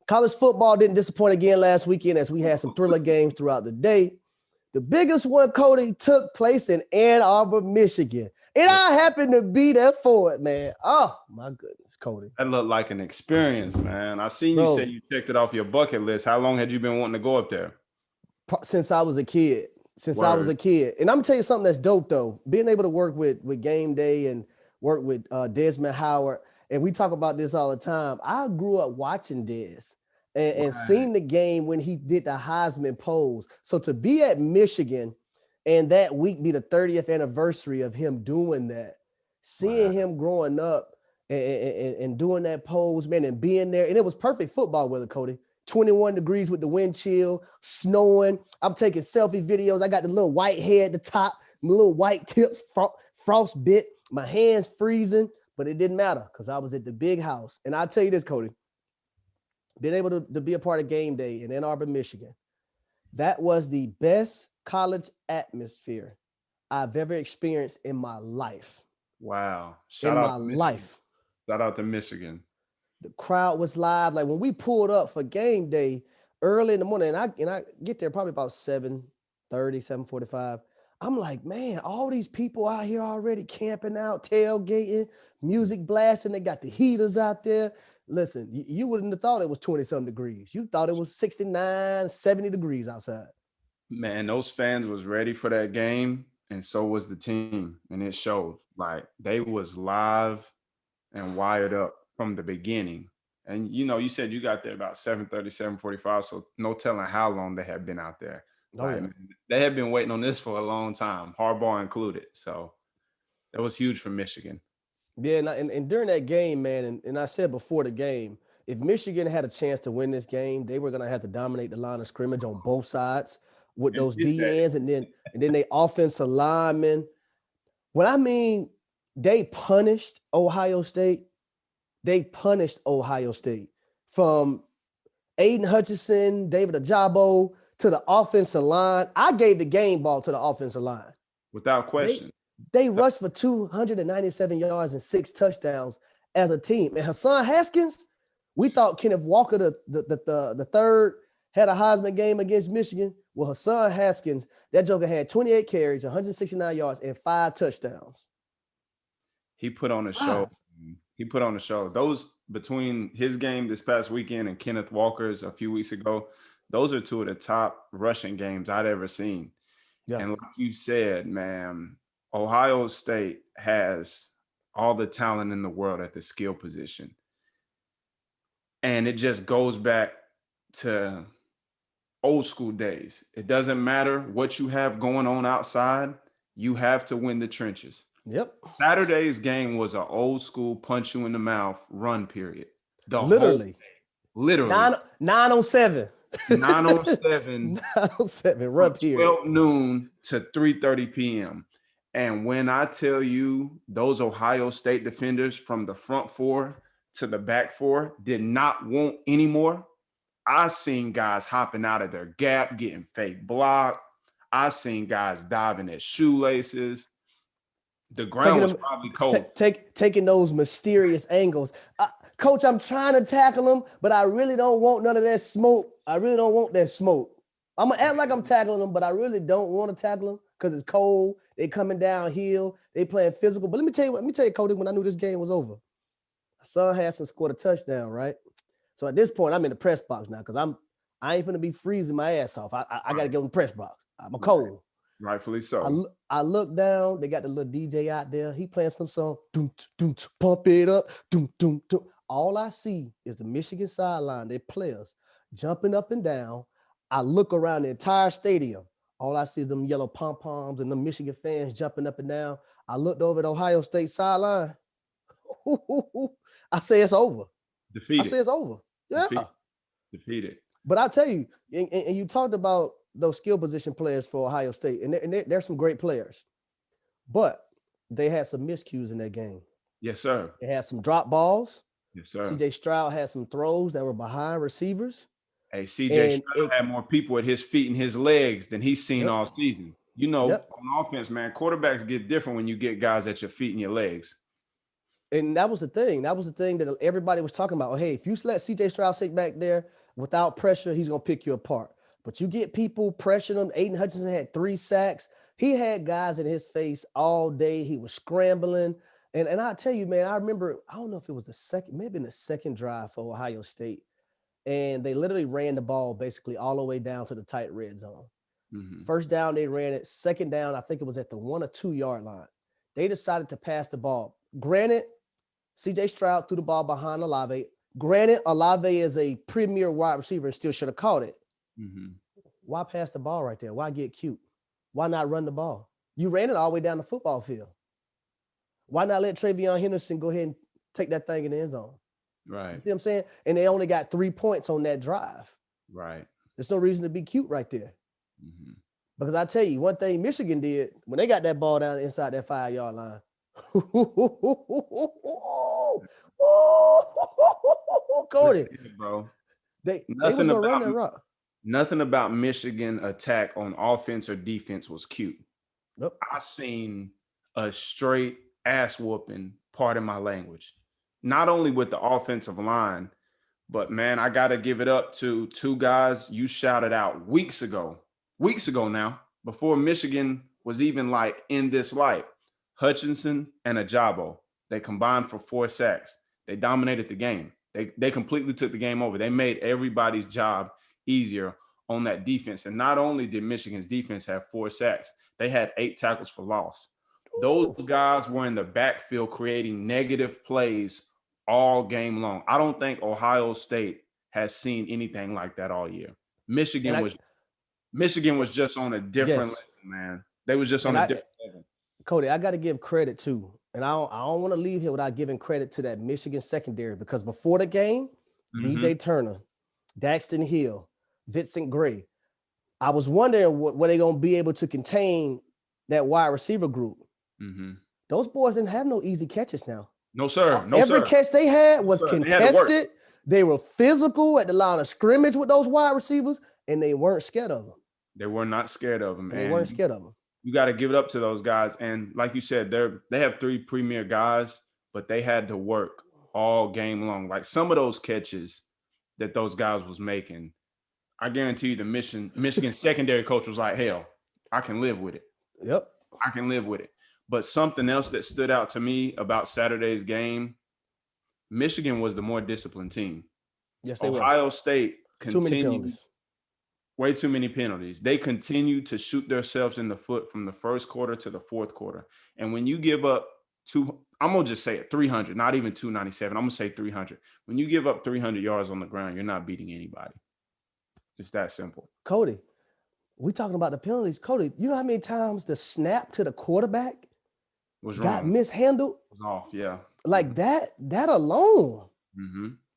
College football didn't disappoint again last weekend as we had some thriller games throughout the day. The biggest one, Coty, took place in Ann Arbor, Michigan. And I happened to be there for it, man. Oh, my goodness, Coty. That looked like an experience, man. I seen you say you checked it off your bucket list. How long had you been wanting to go up there? Since I was a kid. And I'm going to tell you something that's dope, though. Being able to work with Game Day and work with Desmond Howard, and we talk about this all the time. I grew up watching Des and seeing the game when he did the Heisman pose. So to be at Michigan and that week be the 30th anniversary of him doing that, seeing him growing up and doing that pose, man, and being there. And it was perfect football weather, Coty. 21 degrees with the wind chill, snowing. I'm taking selfie videos. I got the little white hair at the top, my little white tips, frost bit, my hands freezing, but it didn't matter because I was at the big house. And I'll tell you this, Coty, being able to be a part of Game Day in Ann Arbor, Michigan, that was the best college atmosphere I've ever experienced in my life. Wow. Shout out to Michigan. The crowd was live. Like when we pulled up for Game Day early in the morning, and I get there probably about 7:30, 7:45. I'm like, man, all these people out here already camping out, tailgating, music blasting. They got the heaters out there. Listen, you wouldn't have thought it was 20-something degrees. You thought it was 69, 70 degrees outside. Man, those fans was ready for that game, and so was the team. And it showed. Like, they was live and wired up from the beginning. And, you know, you said you got there about 7:30, 7:45, so no telling how long they had been out there. They had been waiting on this for a long time, Harbaugh included. So that was huge for Michigan. Yeah, and during that game, man, and I said before the game, if Michigan had a chance to win this game, they were going to have to dominate the line of scrimmage on both sides with those DNs and then they offensive linemen. What I mean, they punished Ohio State. They punished Ohio State from Aiden Hutchinson, David Ajabo to the offensive line. I gave the game ball to the offensive line. Without question. They rushed for 297 yards and 6 touchdowns as a team. And Hassan Haskins, we thought Kenneth Walker, the third, had a Heisman game against Michigan. Well, Hassan Haskins, that joker had 28 carries, 169 yards, and 5 touchdowns. He put on a show. He put on a show. Those, between his game this past weekend and Kenneth Walker's a few weeks ago, those are two of the top rushing games I'd ever seen. Yeah. And like you said, man, Ohio State has all the talent in the world at the skill position. And it just goes back to old school days. It doesn't matter what you have going on outside. You have to win the trenches. Yep. Saturday's game was an old school punch you in the mouth run period. Literally. 9:07. 9:07. 9:07 run period. 12 noon to 3:30 p.m. And when I tell you those Ohio State defenders from the front 4 to the back 4 did not want any more, I seen guys hopping out of their gap, getting fake blocked. I seen guys diving at shoelaces. The ground was probably cold. Taking those mysterious angles. Coach, I'm trying to tackle him, but I really don't want none of that smoke. I really don't want that smoke. I'm going to act like I'm tackling him, but I really don't want to tackle him because it's cold. They coming downhill. They playing physical. But let me tell you, Coty, when I knew this game was over, Hassan Haskins scored a touchdown, right? So at this point, I'm in the press box now because I ain't going to be freezing my ass off. I got to go in the press box. I'm cold. Rightfully so. I look down. They got the little DJ out there. He playing some song. Doom, doom, pump it up. Doom, doom, doom. All I see is the Michigan sideline, their players jumping up and down. I look around the entire stadium. All I see is them yellow pom-poms and the Michigan fans jumping up and down. I looked over at Ohio State sideline. I say it's over. Defeated. I say it's over. Yeah. Defeated. But I tell you, and you talked about those skill position players for Ohio State, and they're some great players. But they had some miscues in that game. Yes, sir. They had some drop balls. Yes, sir. C.J. Stroud had some throws that were behind receivers. Hey, C.J. Stroud had more people at his feet and his legs than he's seen all season. You know, on offense, man, quarterbacks get different when you get guys at your feet and your legs. And that was the thing. That was the thing that everybody was talking about. Oh, hey, if you let CJ Stroud sit back there without pressure, he's going to pick you apart. But you get people pressuring him. Aiden Hutchinson had 3 sacks. He had guys in his face all day. He was scrambling. And I'll tell you, man, I remember, I don't know if it was the second, maybe in the second drive for Ohio State. And they literally ran the ball basically all the way down to the tight red zone. First down, they ran it. Second down, I think it was at the 1 or 2 yard line. They decided to pass the ball. Granted, CJ Stroud threw the ball behind Olave. Granted, Olave is a premier wide receiver and still should have caught it. Why pass the ball right there? Why get cute? Why not run the ball? You ran it all the way down the football field. Why not let TreVor Henderson go ahead and take that thing in the end zone? Right. You see what I'm saying? And they only got 3 points on that drive. Right. There's no reason to be cute right there. Because I tell you, one thing Michigan did when they got that ball down inside that 5 yard line. Coty, bro. they was gonna run that rock. Nothing about Michigan attack on offense or defense was cute. Nope. I seen a straight ass whooping, pardon my language. Not only with the offensive line, but man, I gotta give it up to 2 guys you shouted out weeks ago now, before Michigan was even like in this light. Hutchinson and Ajabo. They combined for 4 sacks. They dominated the game. They completely took the game over. They made everybody's job easier on that defense. And not only did Michigan's defense have 4 sacks, they had 8 tackles for loss. Those guys were in the backfield creating negative plays all game long. I don't think Ohio State has seen anything like that all year. Michigan was just on a different level, man. They was just on a different level. Coty, I got to give credit too. And I don't want to leave here without giving credit to that Michigan secondary, because before the game, DJ Turner, Daxton Hill, Vincent Gray, I was wondering were they going to be able to contain that wide receiver group. Those boys didn't have no easy catches now. No, sir. Every catch they had was contested. They were physical at the line of scrimmage with those wide receivers, and they weren't scared of them. They were not scared of them. They weren't scared of them. You got to give it up to those guys. And like you said, they have 3 premier guys, but they had to work all game long. Like some of those catches that those guys was making, I guarantee you the Michigan secondary coach was like, hell, I can live with it. Yep. I can live with it. But something else that stood out to me about Saturday's game, Michigan was the more disciplined team. Yes, they were. Ohio State continued. Way too many penalties. They continued to shoot themselves in the foot from the first quarter to the fourth quarter. And when you give up I'm going to just say it, 300, not even 297. I'm going to say 300. When you give up 300 yards on the ground, you're not beating anybody. It's that simple. Coty, we talking about the penalties. Coty, you know how many times the snap to the quarterback got mishandled? Was off, yeah. Like that alone.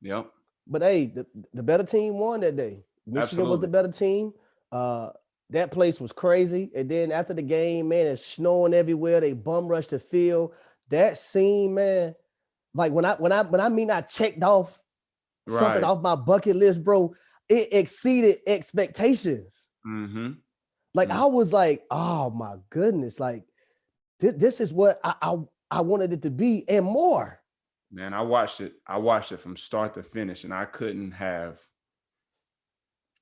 Yep. But hey, the better team won that day. Michigan was the better team. That place was crazy. And then after the game, man, it's snowing everywhere. They bum rushed the field. That scene, man, like when I checked off something off my bucket list, bro, it exceeded expectations. Like I was like, oh my goodness, like this is what I wanted it to be and more. Man, I watched it from start to finish, and I couldn't have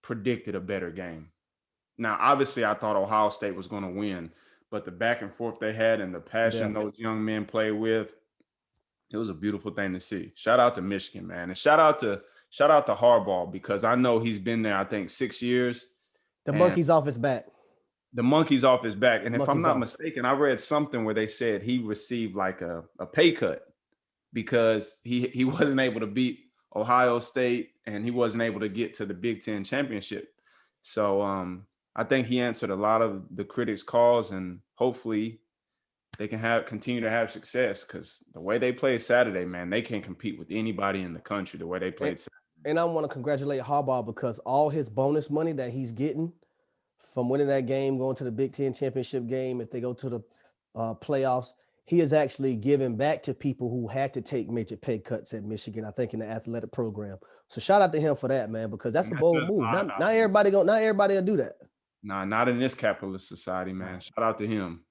predicted a better game. Now, obviously, I thought Ohio State was going to win, but the back and forth they had and the passion those young men played with, it was a beautiful thing to see. Shout out to Michigan, man, and shout out to Harbaugh, because I know he's been there, I think, 6 years. The monkey's off his back. The monkey's off his back, and if I'm not mistaken, I read something where they said he received like a pay cut because he wasn't able to beat Ohio State and he wasn't able to get to the Big Ten championship. So I think he answered a lot of the critics' calls, and hopefully they can continue to have success, because the way they played Saturday, man, they can compete with anybody in the country the way they played Saturday. And I want to congratulate Harbaugh, because all his bonus money that he's getting from winning that game, going to the Big Ten championship game, if they go to the playoffs, he is actually giving back to people who had to take major pay cuts at Michigan, I think, in the athletic program. So shout out to him for that, man, because that's a bold move. Not everybody will do that. Nah, not in this capitalist society, man. Shout out to him.